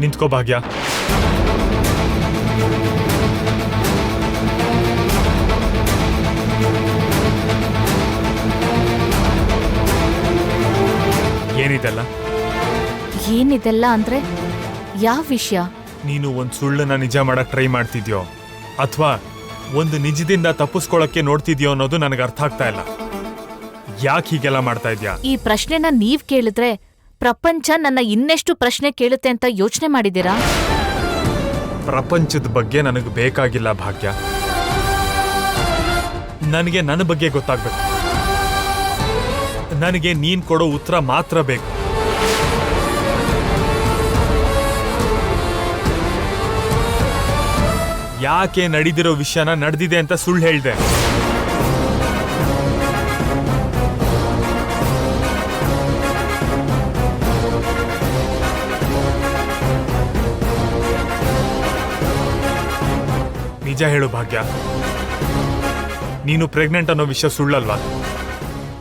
ನಿಂತ್ಕೋ ಭಾಗ್ಯ. ಏನಿದೆಲ್ಲ? ಏನಿದೆಲ್ಲ ಅಂದ್ರೆ ಯಾವ ವಿಷಯ? ನೀನು ಒಂದ್ ಸುಳ್ಳನ್ನ ನಿಜ ಮಾಡಕ್ ಟ್ರೈ ಮಾಡ್ತಿದ್ಯೋ ಅಥವಾ ಒಂದು ನಿಜದಿಂದ ತಪ್ಪಿಸ್ಕೊಳಕ್ಕೆ ನೋಡ್ತಿದ್ಯೋ ಅನ್ನೋದು ನನಗೆ ಅರ್ಥ ಆಗ್ತಾ ಇಲ್ಲ. ಯಾಕೆ ಹೀಗೆಲ್ಲ ಮಾಡ್ತಾ ಇದ್ಯಾ? ಈ ಪ್ರಶ್ನೆನ ನೀವ್ ಕೇಳಿದ್ರೆ ಪ್ರಪಂಚ ನನ್ನ ಇನ್ನೆಷ್ಟು ಪ್ರಶ್ನೆ ಕೇಳುತ್ತೆ ಅಂತ ಯೋಚನೆ ಮಾಡಿದೀರಾ? ಪ್ರಪಂಚದ ಬಗ್ಗೆ ನನಗೆ ಬೇಕಾಗಿಲ್ಲ ಭಾಗ್ಯ. ನನಗೆ ನನ್ನ ಬಗ್ಗೆ ಗೊತ್ತಾಗ್ಬೇಕು. ನನಗೆ ನೀನ್ ಕೊಡೋ ಉತ್ತರ ಮಾತ್ರ ಬೇಕು. ಯಾಕೆ ನಡೆದಿರೋ ವಿಷಯನ ನಡೆದಿದೆ ಅಂತ ಸುಳ್ಳು ಹೇಳ್ದೆ? ನಿಜ ಹೇಳು ಭಾಗ್ಯ, ನೀನು ಪ್ರೆಗ್ನೆಂಟ್ ಅನ್ನೋ ವಿಷಯ ಸುಳ್ಳಲ್ವಾ?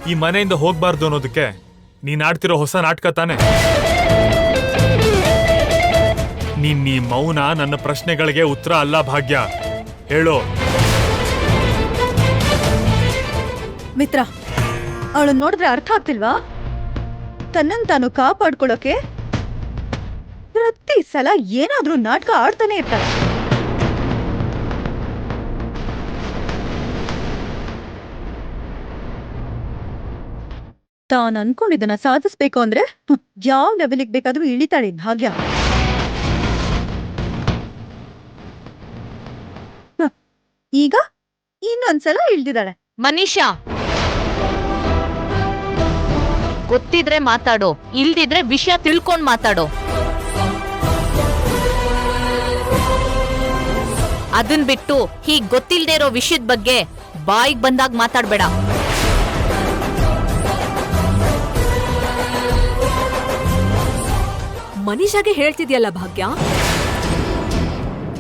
ಈ ಮನೆಯಿಂದ ಹೋಗ್ಬಾರ್ದು ಅನ್ನೋದಕ್ಕೆ ನೀನ್ ಆಡ್ತಿರೋ ಹೊಸ ನಾಟಕ ತಾನೆ? ನೀ ಮೌನ ನನ್ನ ಪ್ರಶ್ನೆಗಳಿಗೆ ಉತ್ತರ ಅಲ್ಲ ಭಾಗ್ಯ. ಹೇಳು. ಮಿತ್ರ, ಅವಳು ನೋಡಿದ್ರೆ ಅರ್ಥ ಆಗ್ತಿಲ್ವಾ? ತನ್ನನ್ನು ತಾನು ಕಾಪಾಡ್ಕೊಳ್ಳೋಕೆ ಪ್ರತಿ ಸಲ ಏನಾದ್ರೂ ನಾಟಕ ಆಡ್ತಾನೆ ಇರ್ತಾಳೆ. ತಾನು ಅನ್ಕೊಂಡಿದ್ದನ್ನ ಸಾಧಿಸ್ಬೇಕು ಅಂದ್ರೆ ಯಾವ ಲೆವೆಲಿಗೆ ಬೇಕಾದ್ರೂ ಇಳಿತಾಳೆ ಭಾಗ್ಯ. ಈಗ ಇನ್ನೊಂದ್ಸಲ ಇಳ್ದಿದ್ದಾಳೆ. ಮನೀಷಾ, ಗೊತ್ತಿದ್ರೆ ಮಾತಾಡೋ, ಇಲ್ದಿದ್ರೆ ವಿಷಯ ತಿಳ್ಕೊಂಡ್ ಮಾತಾಡೋ. ಅದನ್ ಬಿಟ್ಟು ಹೀಗ್ ಗೊತ್ತಿಲ್ದೇ ಇರೋ ವಿಷಯದ ಬಗ್ಗೆ ಬಾಯಿಗೆ ಬಂದಾಗ ಮಾತಾಡ್ಬೇಡ. ಮನೀಷಾಗೆ ಹೇಳ್ತಿದ್ಯಲ್ಲ ಭಾಗ್ಯ,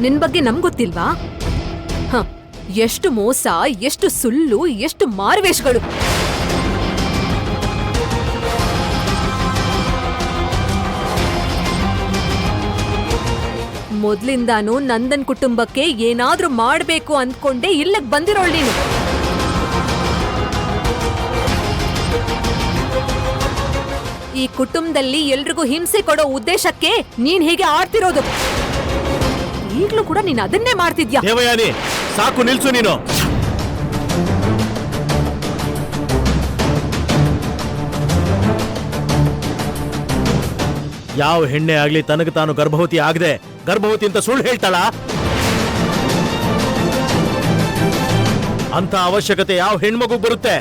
ನಿನ್ ಬಗ್ಗೆ ನಮ್ಗೊತ್ತಿಲ್ವಾ? ಎಷ್ಟು ಮೋಸ, ಎಷ್ಟು ಸುಳ್ಳು, ಎಷ್ಟು ಮಾರ್ವೇಶ್ಗಳು. ಮೊದ್ಲಿಂದಾನು ನಂದನ್ ಕುಟುಂಬಕ್ಕೆ ಏನಾದ್ರೂ ಮಾಡ್ಬೇಕು ಅಂದ್ಕೊಂಡೆ ಇಲ್ಲಿಗೆ ಬಂದಿರೋಳ್ ನೀನು. ಈ ಕುಟುಂಬದಲ್ಲಿ ಎಲ್ರಿಗೂ ಹಿಂಸೆ ಕೊಡೋ ಉದ್ದೇಶಕ್ಕೆ ನೀನ್ ಹೀಗೆ ಆಡ್ತಿರೋದು. ಈಗ್ಲೂ ಕೂಡ ನೀನ್ ಅದನ್ನೇ ಮಾಡ್ತಿದ್ಯಾ. ದೇವಯಾನಿ, ಸಾಕು, ನಿಲ್ಸು ನೀನು. ಯಾವ ಹೆಣ್ಣೆ ಆಗ್ಲಿ ತನಗೆ ತಾನು ಗರ್ಭವತಿ ಆಗದೆ ಗರ್ಭವತಿ ಅಂತ ಸುಳ್ಳು ಹೇಳ್ತಾಳ? ಅಂತ ಅವಶ್ಯಕತೆ ಯಾವ ಹೆಣ್ಮಗು ಬರುತ್ತೆ?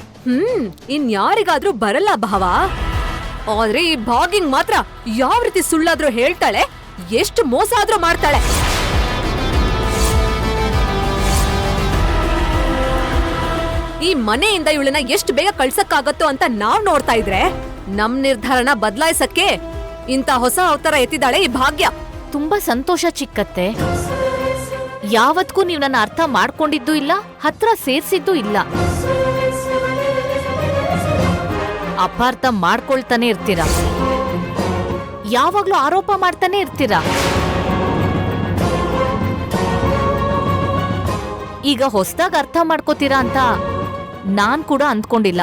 ಇನ್ಯಾರಿಗಾದ್ರೂ ಬರಲ್ಲ ಭಾವ. ಆದ್ರೆ ಈ ಭಾಗಿಂಗ್ ಮಾತ್ರ ಯಾವ ರೀತಿ ಸುಳ್ಳಾದ್ರೂ ಹೇಳ್ತಾಳೆ, ಎಷ್ಟು ಮೋಸ ಆದ್ರೂ ಮಾಡ್ತಾಳೆ. ಈ ಮನೆಯಿಂದ ಇವಳನ್ನ ಎಷ್ಟು ಬೇಗ ಕಳ್ಸಕ್ಕಾಗತ್ತೋ ಅಂತ ನಾವ್ ನೋಡ್ತಾ ಇದ್ರೆ ನಮ್ ನಿರ್ಧಾರನ ಬದಲಾಯಿಸಕ್ಕೆ ಇಂತ ಹೊಸ ಅವತಾರ ಎತ್ತಿದಾಳೆ ಈ ಭಾಗ್ಯ. ತುಂಬಾ ಸಂತೋಷ ಚಿಕ್ಕತ್ತೆ. ಯಾವತ್ಗೂ ನೀವ್ ನನ್ನ ಅರ್ಥ ಮಾಡ್ಕೊಂಡಿದ್ದು ಇಲ್ಲ, ಹತ್ರ ಸೇರ್ಸಿದ್ದು ಇಲ್ಲ. ಅಪಾರ್ಥ ಮಾಡ್ಕೊಳ್ತಾನೆ ಇರ್ತೀರಾ, ಯಾವಾಗ್ಲೂ ಆರೋಪ ಮಾಡ್ತಾನೆ ಇರ್ತೀರಾ. ಈಗ ಹೊಸದಾಗ ಅರ್ಥ ಮಾಡ್ಕೋತೀರಾ ಅಂತ ನಾನ್ ಕೂಡ ಅಂದ್ಕೊಂಡಿಲ್ಲ.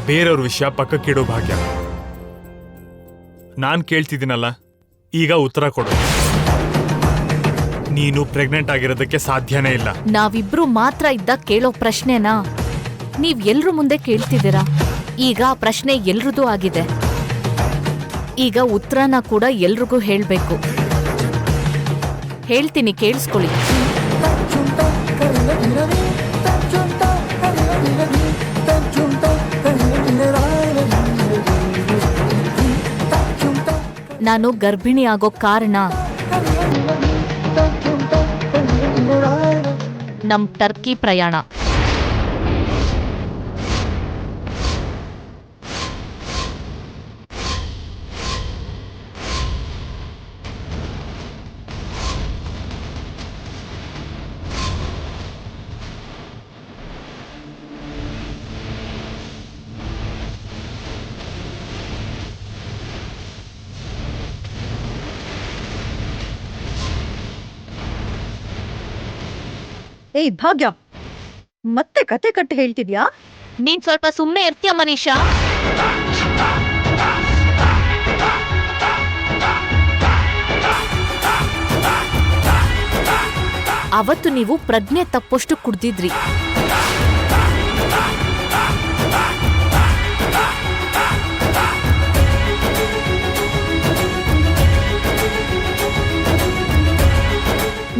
ಬೇರೆಯವ್ರ ವಿಷಯ ಪಕ್ಕಕ್ಕಿಡೋ ಭಾಗ್ಯ. ನಾನ್ ಕೇಳ್ತಿದ್ದೀನಲ್ಲ, ಈಗ ಉತ್ತರ ಕೊಡು. ನೀನು ಪ್ರೆಗ್ನೆಂಟ್ ಆಗಿರೋದಕ್ಕೆ ಸಾಧ್ಯನೇ ಇಲ್ಲ. ನಾವಿಬ್ರು ಮಾತ್ರ ಇದ್ದ ಕೇಳೋ ಪ್ರಶ್ನೆನ ನೀವ್ ಎಲ್ರು ಮುಂದೆ ಕೇಳ್ತಿದ್ದೀರಾ. ಈಗ ಆ ಪ್ರಶ್ನೆ ಎಲ್ರದೂ ಆಗಿದೆ. ಈಗ ಉತ್ತರನ ಕೂಡ ಎಲ್ರಿಗೂ ಹೇಳ್ಬೇಕು. ಹೇಳ್ತೀನಿ, ಕೇಳಿಸ್ಕೊಳ್ಳಿ. ನಾನು ಗರ್ಭಿಣಿ ಆಗೋ ಕಾರಣ ನಮ್ ಟರ್ಕಿ ಪ್ರಯಾಣ. ಏಯ್ ಭಾಗ್ಯ, ಮತ್ತೆ ಕತೆ ಕಟ್ಟಿ ಹೇಳ್ತಿದ್ಯಾ? ನೀನ್ ಸ್ವಲ್ಪ ಸುಮ್ನೆ ಇರ್ತೀಯ ಮನೀಷಾ? ಅವತ್ತು ನೀವು ಪ್ರಜ್ಞೆ ತಪ್ಪಷ್ಟು ಕುಡ್ದಿದ್ರಿ.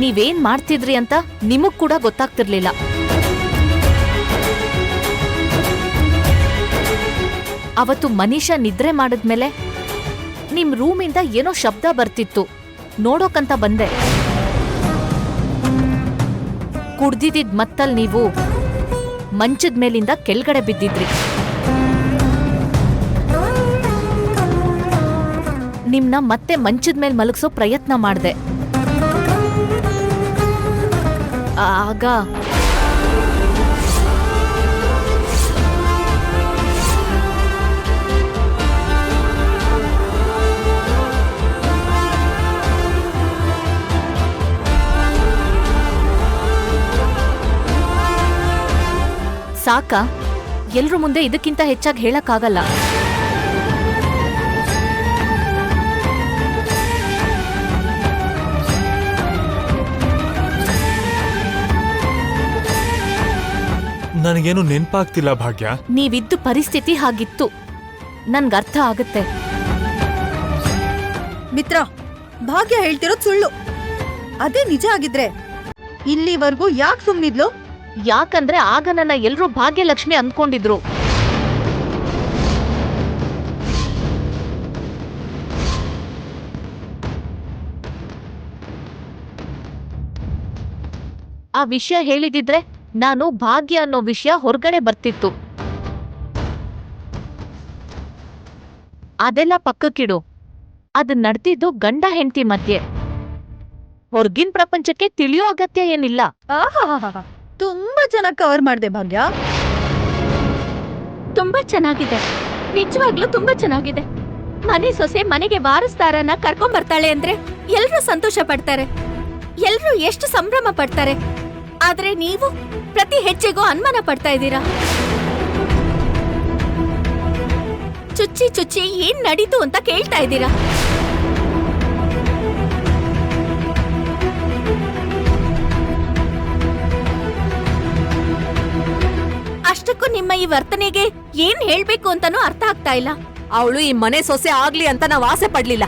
ನೀವೇನ್ ಮಾಡ್ತಿದ್ರಿ ಅಂತ ನಿಮಗ್ ಕೂಡ ಗೊತ್ತಾಗ್ತಿರ್ಲಿಲ್ಲ. ಅವತ್ತು ಮನೀಷಾ ನಿದ್ರೆ ಮಾಡಿದ್ಮೇಲೆ ನಿಮ್ ರೂಮಿಂದ ಏನೋ ಶಬ್ದ ಬರ್ತಿತ್ತು, ನೋಡೋಕಂತ ಬಂದೆ. ಕುಡ್ದಿದ್ದ ಮತ್ತಲ್ ನೀವು ಮಂಚದ ಮೇಲಿಂದ ಕೆಳಗಡೆ ಬಿದ್ದಿದ್ರಿ. ನಿಮ್ನ ಮತ್ತೆ ಮಂಚದ ಮೇಲೆ ಮಲಗಿಸೋ ಪ್ರಯತ್ನ ಮಾಡ್ದೆ. ಆಗ ಸಾಕ, ಎಲ್ರ ಮುಂದೆ ಇದಕ್ಕಿಂತ ಹೆಚ್ಚಾಗಿ ಹೇಳಕ್ಕಾಗಲ್ಲ. ನನಗೇನು ನೆನ್ಪಾಗ್ತಿಲ್ಲ ಭಾಗ್ಯ. ನೀವಿದ್ದು ಪರಿಸ್ಥಿತಿ ಹಾಗಿತ್ತು, ನನ್ಗರ್ಥ ಆಗತ್ತೆ. ಮಿತ್ರ, ಭಾಗ್ಯ ಹೇಳ್ತಿರೋದ್ ಸುಳ್ಳು. ಅದೇ ನಿಜ ಆಗಿದ್ರೆ ಇಲ್ಲಿವರೆಗೂ ಯಾಕೆ ಸುಮ್ನಿದ್ಲು? ಯಾಕಂದ್ರೆ ಆಗ ನನ್ನ ಎಲ್ರೂ ಭಾಗ್ಯಲಕ್ಷ್ಮಿ ಅಂದ್ಕೊಂಡಿದ್ರು. ಆ ವಿಷಯ ಹೇಳಿದಿದ್ರೆ ನಾನು ಭಾಗ್ಯ ಅನ್ನೋ ವಿಷಯ ಹೊರಗಡೆ ಬರ್ತಿತ್ತು. ಅದೆಲ್ಲ ಪಕ್ಕಕ್ಕಿಡು. ಅದು ನಡೆದಿದ್ದು ಗಂಡ ಹೆಂಡತಿ ಮಧ್ಯೆ. ಹೊರ್ಗಿನ ಪ್ರಪಂಚಕ್ಕೆ ತಿಳಿಯೋ ಅಗತ್ಯ ಏನಿಲ್ಲ. ಆಹಾ, ತುಂಬಾ ಚೆನ್ನಾಗಿ ಕವರ್ ಮಾಡ್ದೆ ಭಾಗ್ಯ. ತುಂಬಾ ಚೆನ್ನಾಗಿದೆ, ನಿಜವಾಗ್ಲೂ ತುಂಬಾ ಚೆನ್ನಾಗಿದೆ. ಮನೆ ಸೊಸೆ ಮನೆಗೆ ವಾರಸ್ದಾರನ ಕರ್ಕೊಂಡ್ ಬರ್ತಾಳೆ ಅಂದ್ರೆ ಎಲ್ರೂ ಸಂತೋಷ ಪಡ್ತಾರೆ, ಎಲ್ರೂ ಎಷ್ಟು ಸಂಭ್ರಮ ಪಡ್ತಾರೆ. ಆದ್ರೆ ನೀವು ಪ್ರತಿ ಹೆಜ್ಜೆಗೂ ಅನುಮಾನ ಪಡ್ತಾ ಇದ್ದೀರಾ. ಚುಚ್ಚಿ ಚುಚ್ಚಿ ಏನ್ ನಡೀತು ಅಂತ ಕೇಳ್ತಾ ಇದ್ದೀರಾ. ಅಷ್ಟಕ್ಕೂ ನಿಮ್ಮ ಈ ವರ್ತನೆಗೆ ಏನ್ ಹೇಳ್ಬೇಕು ಅಂತಾನೂ ಅರ್ಥ ಆಗ್ತಾ ಇಲ್ಲ. ಅವಳು ಈ ಮನೆ ಸೊಸೆ ಆಗ್ಲಿ ಅಂತ ನಾವ್ ಆಸೆ ಪಡ್ಲಿಲ್ಲ.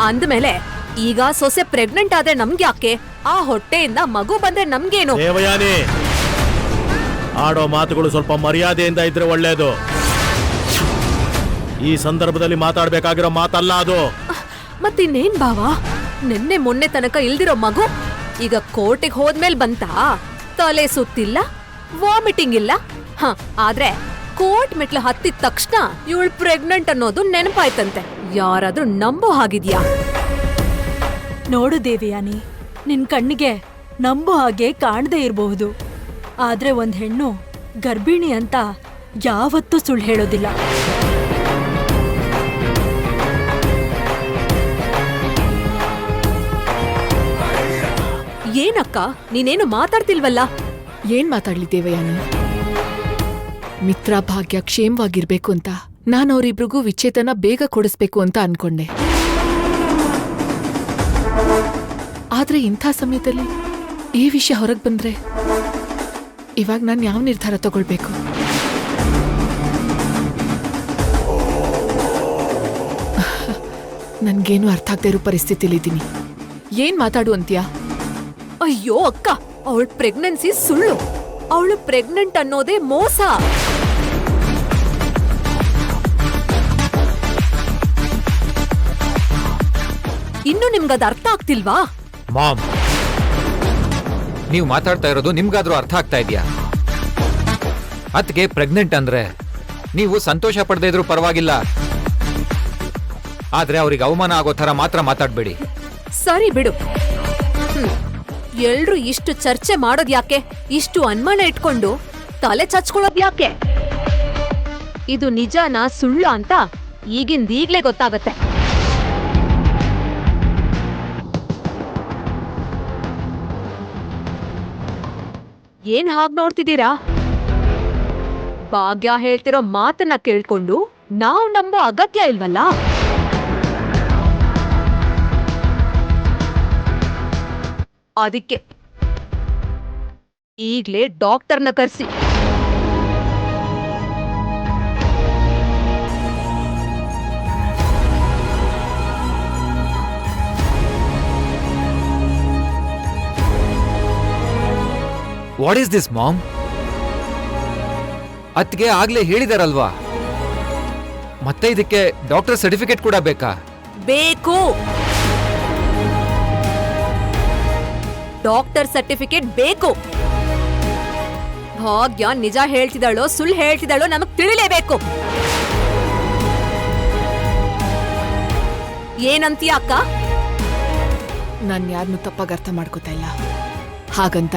ಅಂದ್ಮೇಲೆ ಈಗ ಸೊಸೆ ಪ್ರೆಗ್ನೆಂಟ್ ಆದ್ರೆ ನಮ್ಗೆ ಯಾಕೆ? ಆ ಹೊಟ್ಟೆಯಿಂದ ಮಗು ಬಂದ್ರೆ ನಮ್ಗೇನು? ದೇವಯಾನಿ, ಆಡೋ ಮಾತುಗಳು ಸ್ವಲ್ಪ ಮರ್ಯಾದೆಯಿಂದ ಇದ್ರೆ ಒಳ್ಳೇದು. ಈ ಸಂದರ್ಭದಲ್ಲಿ ಮಾತಾಡ್ಬೇಕಾಗಿರೋ ಮಾತಲ್ಲ ಅದು. ಮತ್ತಿನ್ನೇನ್ ಭಾವ, ನಿನ್ನೆ ಮೊನ್ನೆ ತನಕ ಇಲ್ದಿರೋ ಮಗು ಈಗ ಕೋರ್ಟಿಗೆ ಹೋದ್ಮೇಲೆ ಬಂತಾ? ತಲೆ ಸುತ್ತಿಲ್ಲ, ವಾಮಿಟಿಂಗ್ ಇಲ್ಲ. ಆದ್ರೆ ಕೋರ್ಟ್ ಮೆಟ್ಲು ಹತ್ತಿದ ತಕ್ಷಣ ಇವಳು ಪ್ರೆಗ್ನೆಂಟ್ ಅನ್ನೋದು ನೆನಪಾಯ್ತಂತೆ. ಯಾರಾದ್ರೂ ನಂಬೋ ಹಾಗಿದ್ಯಾ? ನೋಡು ದೇವಯಾನಿ, ನಿನ್ ಕಣ್ಣಿಗೆ ನಂಬೋ ಹಾಗೆ ಕಾಣದೇ ಇರಬಹುದು. ಆದ್ರೆ ಒಂದ್ ಹೆಣ್ಣು ಗರ್ಭಿಣಿ ಅಂತ ಯಾವತ್ತೂ ಸುಳ್ಳು ಹೇಳೋದಿಲ್ಲ. ಏನಕ್ಕ, ನೀನೇನು ಮಾತಾಡ್ತಿಲ್ವಲ್ಲ? ಏನ್ ಮಾತಾಡ್ಲಿ ದೇವಯಾನಿ? ಮಿತ್ರ ಭಾಗ್ಯ ಕ್ಷೇಮವಾಗಿರ್ಬೇಕು ಅಂತ ನಾನು ಅವರಿಬ್ರಿಗೂ ವಿಚ್ಛೇದನ ಬೇಗ ಕೊಡಿಸ್ಬೇಕು ಅಂತ ಅನ್ಕೊಂಡೆ. ಆದ್ರೆ ಇಂಥ ಸಮಯದಲ್ಲಿ ಈ ವಿಷಯ ಹೊರಗೆ ಬಂದ್ರೆ ಇವಾಗ ನಾನು ಯಾವ ನಿರ್ಧಾರ ತಗೊಳ್ಬೇಕು? ನನ್ಗೇನು ಅರ್ಥ ಆಗದೆ ಇರೋ ಪರಿಸ್ಥಿತಿಲಿದ್ದೀನಿ. ಏನ್ ಮಾತಾಡು ಅಂತ್ಯಾ? ಅಯ್ಯೋ ಅಕ್ಕ, ಅವಳ ಪ್ರೆಗ್ನೆನ್ಸಿ ಸುಳ್ಳು. ಅವಳು ಪ್ರೆಗ್ನೆಂಟ್ ಅನ್ನೋದೇ ಮೋಸ. ಇನ್ನು ನಿಮ್ಗದ ಅರ್ಥ ಆಗ್ತಿಲ್ವಾ? ಮಾಮ್, ನೀವು ಮಾತಾಡ್ತಾ ಇರೋದು ನಿಮ್ಗಾದ್ರೂ ಅರ್ಥ ಆಗ್ತಾ ಇದೆಯಾ? ಅತ್ಗೆ ಪ್ರೆಗ್ನೆಂಟ್ ಅಂದ್ರೆ ನೀವು ಸಂತೋಷ ಪಡದೇ ಇದ್ರೂ ಪರವಾಗಿಲ್ಲ, ಆದ್ರೆ ಅವ್ರಿಗೆ ಅವಮಾನ ಆಗೋ ಥರ ಮಾತ್ರ ಮಾತಾಡ್ಬೇಡಿ. ಸರಿ ಬಿಡು. ಎಲ್ರು ಇಷ್ಟು ಚರ್ಚೆ ಮಾಡೋದ್ ಯಾಕೆ? ಇಷ್ಟು ಅನುಮಾನ ಇಟ್ಕೊಂಡು ತಲೆ ಚಚ್ಕೊಳ್ಳೋದ್ ಯಾಕೆ? ಇದು ನಿಜನಾ ಸುಳ್ಳು ಅಂತ ಈಗಿಂದೀಗ್ಲೇ ಗೊತ್ತಾಗತ್ತೆ. ಏನ್ ಹಾಗ್ ನೋಡ್ತಿದ್ದೀರಾ? ಭಾಗ್ಯ ಹೇಳ್ತಿರೋ ಮಾತನ್ನ ಕೇಳ್ಕೊಂಡು ನಾವು ನಂಬೋ ಅಗತ್ಯ ಇಲ್ವಲ್ಲ. ಅದಕ್ಕೆ ಈಗ್ಲೇ ಡಾಕ್ಟರ್ನ ಕರ್ಸಿ. What is this mom? ಅತ್ಗೆ ಆಗ್ಲೇ ಹೇಳಿದಾರಲ್ವಾ, ಮತ್ತೆ ಇದಕ್ಕೆ ಡಾಕ್ಟರ್ ಸರ್ಟಿಫಿಕೇಟ್ ಕೂಡ ಬೇಕಾ? ಬೇಕು. ಡಾಕ್ಟರ್ ಸರ್ಟಿಫಿಕೇಟ್ ಬೇಕು. ಭಾಗ್ಯ ನಿಜ ಹೇಳ್ತಿದ್ದಾಳೋ ಸುಳ್ಳು ಹೇಳ್ತಿದ್ದಾಳೋ ನಮಗ್ ತಿಳಿಲೇಬೇಕು. ಏನಂತೀಯ ಅಕ್ಕ? ನಾನ್ ಯಾರನ್ನೂ ತಪ್ಪಾಗಿ ಅರ್ಥ ಮಾಡ್ಕೋತಾ ಇಲ್ಲ. ಹಾಗಂತ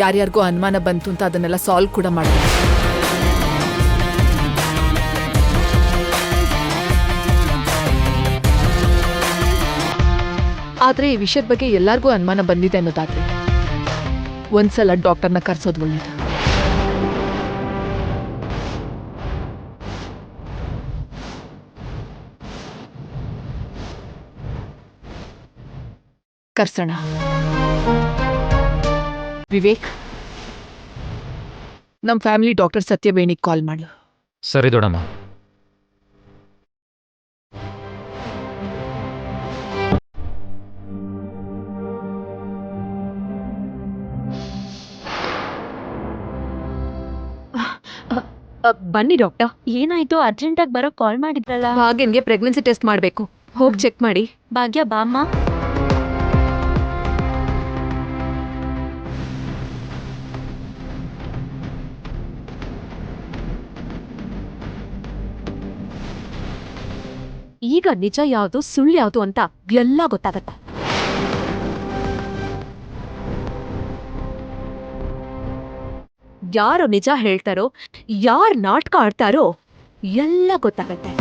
ಯಾರ್ಯಾರಿಗೂ ಅನುಮಾನ ಬಂತು ಅಂತ ಅದನ್ನೆಲ್ಲ ಸಾಲ್ವ್ ಕೂಡ ಮಾಡ. ಆದ್ರೆ ಈ ವಿಷಯದ ಬಗ್ಗೆ ಎಲ್ಲಾರ್ಗೂ ಅನುಮಾನ ಬಂದಿದೆ ಅನ್ನೋದಾದ್ರೆ ಒಂದ್ಸಲ ಡಾಕ್ಟರ್ನ ಕರ್ಸೋದು ಒಳ್ಳೇದು. ಕರ್ಸೋಣ. ವಿವೇಕ್, ನಮ್ ಫ್ಯಾಮಿಲಿ ಡಾಕ್ಟರ್ ಸತ್ಯವೇಣಿಗೆ ಕಾಲ್ ಮಾಡು. ಸರಿ ದೊಡಮ್ಮ. ಬನ್ನಿ ಡಾಕ್ಟರ್. ಏನಾಯ್ತು? ಅರ್ಜೆಂಟಾಗಿ ಬರೋ ಕಾಲ್ ಮಾಡಿದ್ರಲ್ಲ. ಭಾಗ್ಯನ್ಗೆ ಪ್ರೆಗ್ನೆನ್ಸಿ ಟೆಸ್ಟ್ ಮಾಡಬೇಕು. ಹೋಗಿ ಚೆಕ್ ಮಾಡಿ. ಭಾಗ್ಯ ಬಾಮ್ಮ. ಈಗ ನಿಜ ಯಾವುದು ಸುಳ್ಳು ಯಾವುದು ಅಂತ ಎಲ್ಲ ಗೊತ್ತಾಗತ್ತೆ. ಯಾರು ನಿಜ ಹೇಳ್ತಾರೋ ಯಾರು ನಾಟಕ ಆಡ್ತಾರೋ ಎಲ್ಲ ಗೊತ್ತಾಗತ್ತೆ.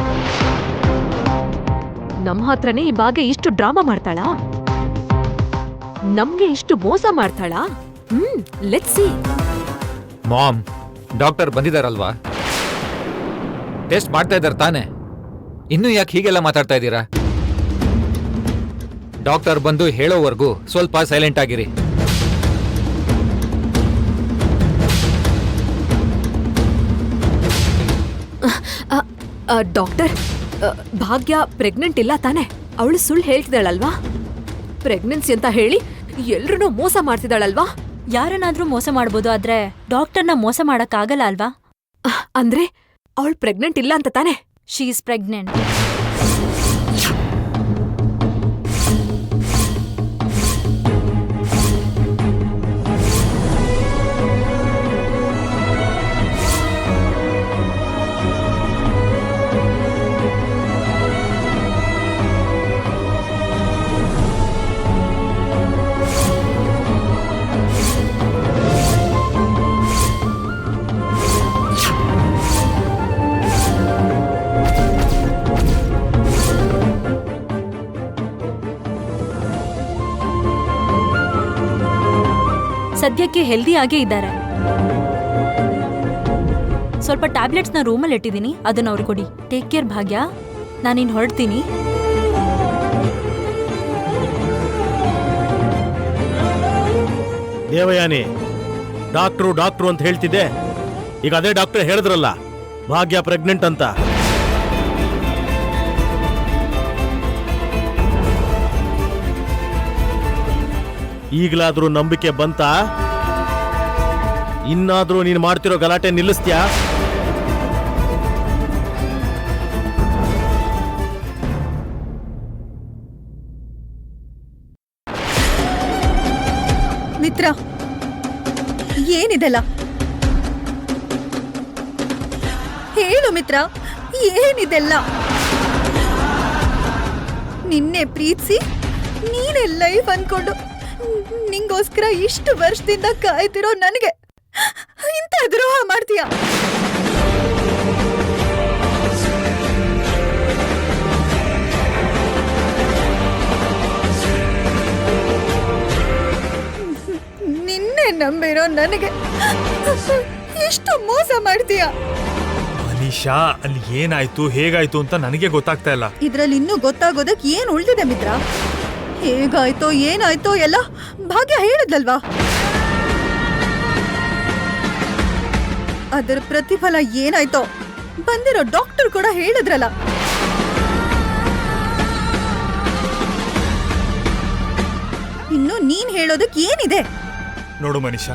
ನಮ್ಮ ಹತ್ರನೇ ಈ ಭಾಗ್ಯ ಇಷ್ಟು ಡ್ರಾಮಾ ಮಾಡ್ತಾಳಾ? ನಮ್ಗೆ ಇಷ್ಟು ಮೋಸ ಮಾಡ್ತಾಳಾ? Let's see. ಮಾಮ್, ಡಾಕ್ಟರ್ ಬಂದಿದಾರಲ್ವಾ? ಟೆಸ್ಟ್ ಮಾಡ್ತಾ ಇದ್ದಾರೆ ತಾನೆ? ಇನ್ನೂ ಯಾಕೆ ಹೀಗೆಲ್ಲ ಮಾತಾಡ್ತಾ ಇದ್ದೀರಾ? ಡಾಕ್ಟರ್ ಬಂದು ಹೇಳೋವರೆಗೂ ಸ್ವಲ್ಪ ಸೈಲೆಂಟ್ ಆಗಿರಿ. ಡಾಕ್ಟರ್, ಭಾಗ್ಯ ಪ್ರೆಗ್ನೆಂಟ್ ಇಲ್ಲ ತಾನೆ? ಅವಳು ಸುಳ್ಳು ಹೇಳ್ತಿದ್ದಾಳಲ್ವಾ? ಪ್ರೆಗ್ನೆನ್ಸಿ ಅಂತ ಹೇಳಿ ಎಲ್ರೂ ಮೋಸ ಮಾಡ್ತಿದ್ದಾಳಲ್ವಾ? ಯಾರನ್ನಾದ್ರೂ ಮೋಸ ಮಾಡ್ಬೋದು, ಆದ್ರೆ ಡಾಕ್ಟರ್ನ ಮೋಸ ಮಾಡಕ್ಕಾಗಲ್ಲ ಅಲ್ವಾ? ಅಂದ್ರೆ ಅವಳು ಪ್ರೆಗ್ನೆಂಟ್ ಇಲ್ಲ ಅಂತ ತಾನೆ? She is pregnant. ಸದ್ಯಕ್ಕೆ ಹೆಲ್ದಿ ಆಗೇ ಇದ್ದಾರೆ. ಸ್ವಲ್ಪ ಟ್ಯಾಬ್ಲೆಟ್ಸ್ನ ರೂಮಲ್ಲಿ ಇಟ್ಟಿದ್ದೀನಿ, ಅದನ್ನ ಅವ್ರಿಗೆ ಕೊಡಿ. ಟೇಕ್ ಕೇರ್ ಭಾಗ್ಯ, ನಾನಿನ್ ಹೊರಡ್ತೀನಿ. ದೇವಯಾನಿ, ಡಾಕ್ಟ್ರು ಅಂತ ಹೇಳ್ತಿದ್ದೆ. ಈಗ ಅದೇ ಡಾಕ್ಟರ್ ಹೇಳಿದ್ರಲ್ಲ ಭಾಗ್ಯ ಪ್ರೆಗ್ನೆಂಟ್ ಅಂತ. ಈಗಲಾದ್ರೂ ನಂಬಿಕೆ ಬಂತಾ? ಇನ್ನಾದ್ರೂ ನೀನು ಮಾಡ್ತಿರೋ ಗಲಾಟೆ ನಿಲ್ಲಿಸ್ತ್ಯಾ? ಮಿತ್ರ, ಏನಿದೆಲ್ಲ? ಹೇಳು ಮಿತ್ರ, ಏನಿದೆಲ್ಲ? ನಿನ್ನೆ ಪ್ರೀತಿಸಿ ನೀನೇ ಲೈಫ್ ಅನ್ಕೊಂಡು ನಿಂಗೋಸ್ಕರ ಇಷ್ಟು ವರ್ಷದಿಂದ ಕಾಯ್ತಿರೋ ನನಗೆ ಇಂಥ ದ್ರೋಹ ಮಾಡ್ತೀಯ? ನಿನ್ನೆ ನಂಬಿರೋ ನನಗೆ ಎಷ್ಟು ಮೋಸ ಮಾಡ್ತೀಯ. ಮನೀಷಾ, ಅಲ್ಲಿ ಏನಾಯ್ತು ಹೇಗಾಯ್ತು ಅಂತ ನನಗೆ ಗೊತ್ತಾಗ್ತಾ ಇಲ್ಲ. ಇದ್ರಲ್ಲಿ ಇನ್ನೂ ಗೊತ್ತಾಗೋದಕ್ ಏನ್ ಉಳ್ದಿದೆ ಮಿತ್ರ? ಹೇಗಾಯ್ತೋ ಏನಾಯ್ತೋ ಎಲ್ಲ ಭಾಗ್ಯ ಹೇಳಿದ್ಲಲ್ವಾ? ಅದರ ಪ್ರತಿಫಲ ಏನಾಯ್ತೋ ಬಂದಿರೋ ಡಾಕ್ಟರ್ ಕೂಡ ಹೇಳಿದ್ರಲ್ಲ. ಇನ್ನು ನೀನ್ ಹೇಳೋದಕ್ ಏನಿದೆ? ನೋಡು ಮನೀಷಾ,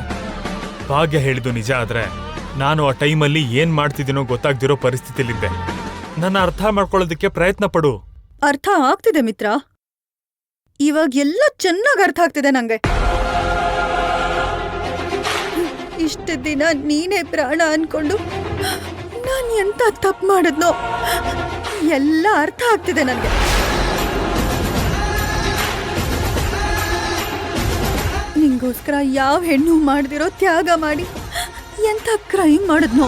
ಭಾಗ್ಯ ಹೇಳಿದ್ದು ನಿಜ ಆದ್ರೆ ನಾನು ಆ ಟೈಮಲ್ಲಿ ಏನ್ ಮಾಡ್ತಿದ್ದೀನೋ ಗೊತ್ತಾಗ್ದಿರೋ ಪರಿಸ್ಥಿತಿಲಿದ್ದೆ. ನನ್ನ ಅರ್ಥ ಮಾಡ್ಕೊಳ್ಳೋದಕ್ಕೆ ಪ್ರಯತ್ನ ಪಡು. ಅರ್ಥ ಆಗ್ತಿದೆ ಮಿತ್ರ, ಇವಾಗ ಎಲ್ಲ ಚೆನ್ನಾಗಿ ಅರ್ಥ ಆಗ್ತಿದೆ ನಂಗೆ. ಇಷ್ಟ ದಿನ ನೀನೇ ಪ್ರಾಣ ಅನ್ಕೊಂಡು ನಾನ್ ಎಂತ ತಪ್ಪು ಮಾಡಿದ್ನೋ ಎಲ್ಲ ಅರ್ಥ ಆಗ್ತಿದೆ ನನಗೆ. ನಿಂಗೋಸ್ಕರ ಯಾವ ಹೆಣ್ಣು ಮಾಡ್ದಿರೋ ತ್ಯಾಗ ಮಾಡಿ ಎಂತ ಕ್ರೈಮ್ ಮಾಡಿದ್ನೋ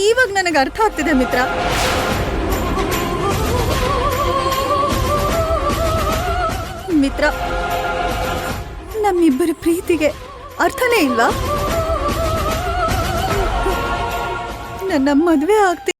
ಇವಾಗ ನನಗೆ ಅರ್ಥ ಆಗ್ತಿದೆ ಮಿತ್ರ. ಮಿತ್ರ, ನಮ್ಮಿಬ್ಬರ ಪ್ರೀತಿಗೆ ಅರ್ಥನೇ ಇಲ್ವಾ? ನನ್ನ ಮದುವೆ ಆಗ್ತಿ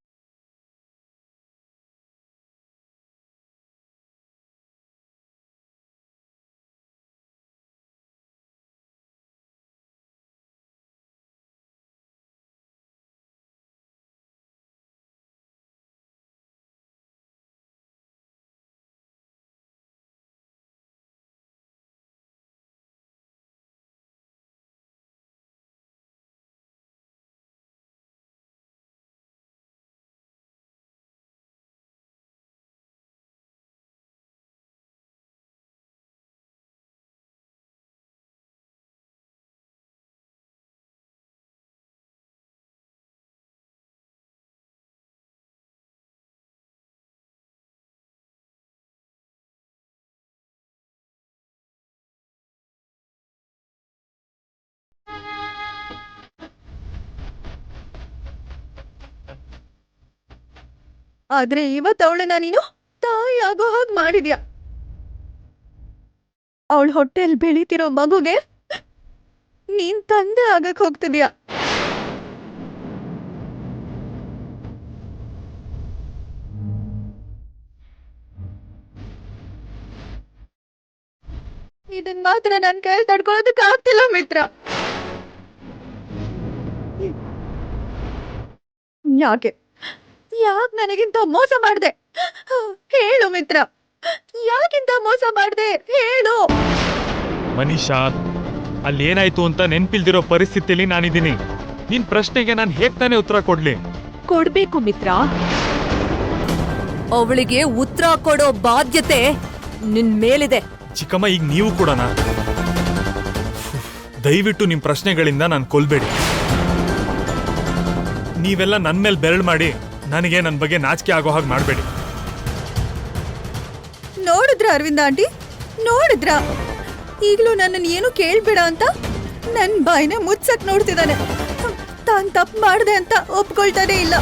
ಆದ್ರೆ ಇವತ್ತವಳನ್ನ ನೀನು ತಾಯಿ ಆಗೋ ಹಾಗೆ ಮಾಡಿದ್ಯಾ. ಅವಳ ಹೊಟ್ಟೆಲ್ ಬೆಳೀತಿರೋ ಮಗುಗೆ ನೀನ್ ತಂದೆ ಆಗಕ್ ಹೋಗ್ತಿದ್ಯಾ. ಇದನ್ ಮಾತ್ರ ನನ್ ಕೈಯಲ್ಲಿ ತಡ್ಕೊಳ್ಳೋದಕ್ಕೆ ಆಗ್ತಿಲ್ಲ ಮಿತ್ರ. ಯಾಕೆ ನನಗಿಂತ ಮೋಸ ಮಾಡ್ದೆ? ಹೇಳು ಮಿತ್ರ, ಯಾಕಿಂತ ಮೋಸ ಮಾಡ್ದೆ ಹೇಳು. ಮನೀಷಾ, ಅಲ್ಲಿ ಏನಾಯ್ತು ಅಂತ ನೆನ್ಪಿಲ್ದಿರೋ ಪರಿಸ್ಥಿತಿಲಿ ನಾನಿದ್ದೀನಿ. ನಿನ್ ಪ್ರಶ್ನೆಗೆ ನಾನು ಹೇಗ್ ತಾನೇ ಉತ್ತರ ಕೊಡ್ಲಿ? ಕೊಡ್ಬೇಕು ಮಿತ್ರ. ಅವಳಿಗೆ ಉತ್ತರ ಕೊಡೋ ಬಾಧ್ಯತೆ ನಿನ್ ಮೇಲಿದೆ. ಚಿಕ್ಕಮ್ಮ, ಈಗ ನೀವು ಕೂಡನಾ? ದಯವಿಟ್ಟು ನಿಮ್ ಪ್ರಶ್ನೆಗಳಿಂದ ನಾನು ಕೊಲ್ಬೇಡಿ. ನೀವೆಲ್ಲ ನನ್ ಮೇಲೆ ಬೆರಳು ಮಾಡಿ ನನಗೆ ನನ್ನ ಬಗ್ಗೆ ನಾಚಿಕೆ ಆಗೋ ಹಾಗೆ ಮಾಡಬೇಡಿ. ನೋಡಿದ್ರ ಅರವಿಂದ ಆಂಟಿ, ನೋಡಿದ್ರ ಈಗಲೂ ನನ್ನನ್ನು ಏನು ಕೇಳ್ಬೇಡ ಅಂತ ನನ್ ಬಾಯಿನ ಮುಚ್ಚಕ್ ನೋಡ್ತಿದ್ದಾನೆ. ತಾನ್ ತಪ್ಪು ಮಾಡ್ದೆ ಅಂತ ಒಪ್ಕೊಳ್ತಾನೆ ಇಲ್ಲ.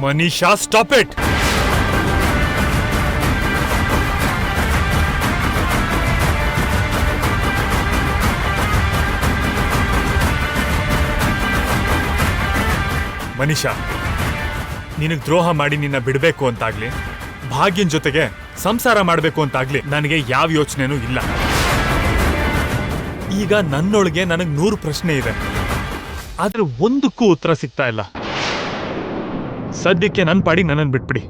Manisha, stop it. ಮನೀಷಾ, ನಿನಗ್ ದ್ರೋಹ ಮಾಡಿ ನಿನ್ನ ಬಿಡಬೇಕು ಅಂತಾಗ್ಲಿ, ಭಾಗ್ಯನ್ ಜೊತೆಗೆ ಸಂಸಾರ ಮಾಡಬೇಕು ಅಂತಾಗ್ಲಿ ನನಗೆ ಯಾವ ಯೋಚನೆನೂ ಇಲ್ಲ. ಈಗ ನನ್ನೊಳಗೆ ನನಗ್ 100 ಪ್ರಶ್ನೆ ಇದೆ, ಆದ್ರೆ ಒಂದಕ್ಕೂ ಉತ್ತರ ಸಿಗ್ತಾ ಇಲ್ಲ. ಸದ್ಯಕ್ಕೆ ನನ್ನ ಪಾಡಿ ನನ್ನನ್ನು ಬಿಟ್ಬಿಡಿ.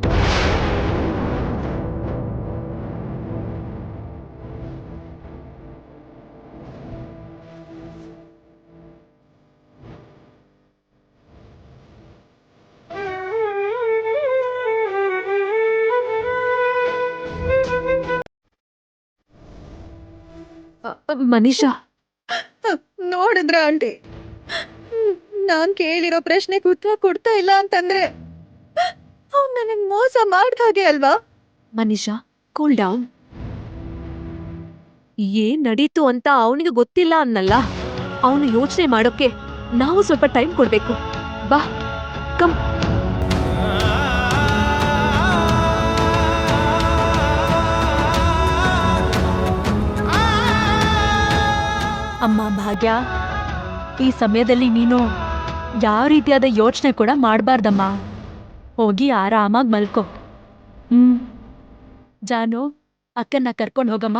ಮನೀಷಾ, ನೋಡಿದ್ರ ಆಂಟಿ, ನಾನ್ ಕೇಳಿರೋ ಪ್ರಶ್ನೆಗೆ ಉತ್ತರ ಕೊಡ್ತಾ ಇಲ್ಲ ಅಂತಂದ್ರೆ ಅವ್ನು ನನಗ್ ಮೋಸ ಮಾಡ್ದ ಹಾಗೆ ಅಲ್ವಾ? Manisha, cool down. ಏನ್ ನಡೀತು ಅಂತ ಅವನಿಗೆ ಗೊತ್ತಿಲ್ಲ ಅನ್ನಲ್ಲ. ಅವನು ಯೋಚನೆ ಮಾಡೋಕೆ ನಾವು ಸ್ವಲ್ಪ ಟೈಮ್ ಕೊಡ್ಬೇಕು. ಬಾ, ಕಮ್. ಅಮ್ಮ ಭಾಗ್ಯ, ಈ ಸಮಯದಲ್ಲಿ ನೀನು ಯಾವ ರೀತಿಯಾದ ಯೋಚನೆ ಕೂಡ ಮಾಡಬಾರ್ದಮ್ಮ. ಹೋಗಿ ಆರಾಮಾಗಿ ಮಲ್ಕೋ. ಜಾನು, ಅಕ್ಕನ್ನ ಕರ್ಕೊಂಡು ಹೋಗಮ್ಮ.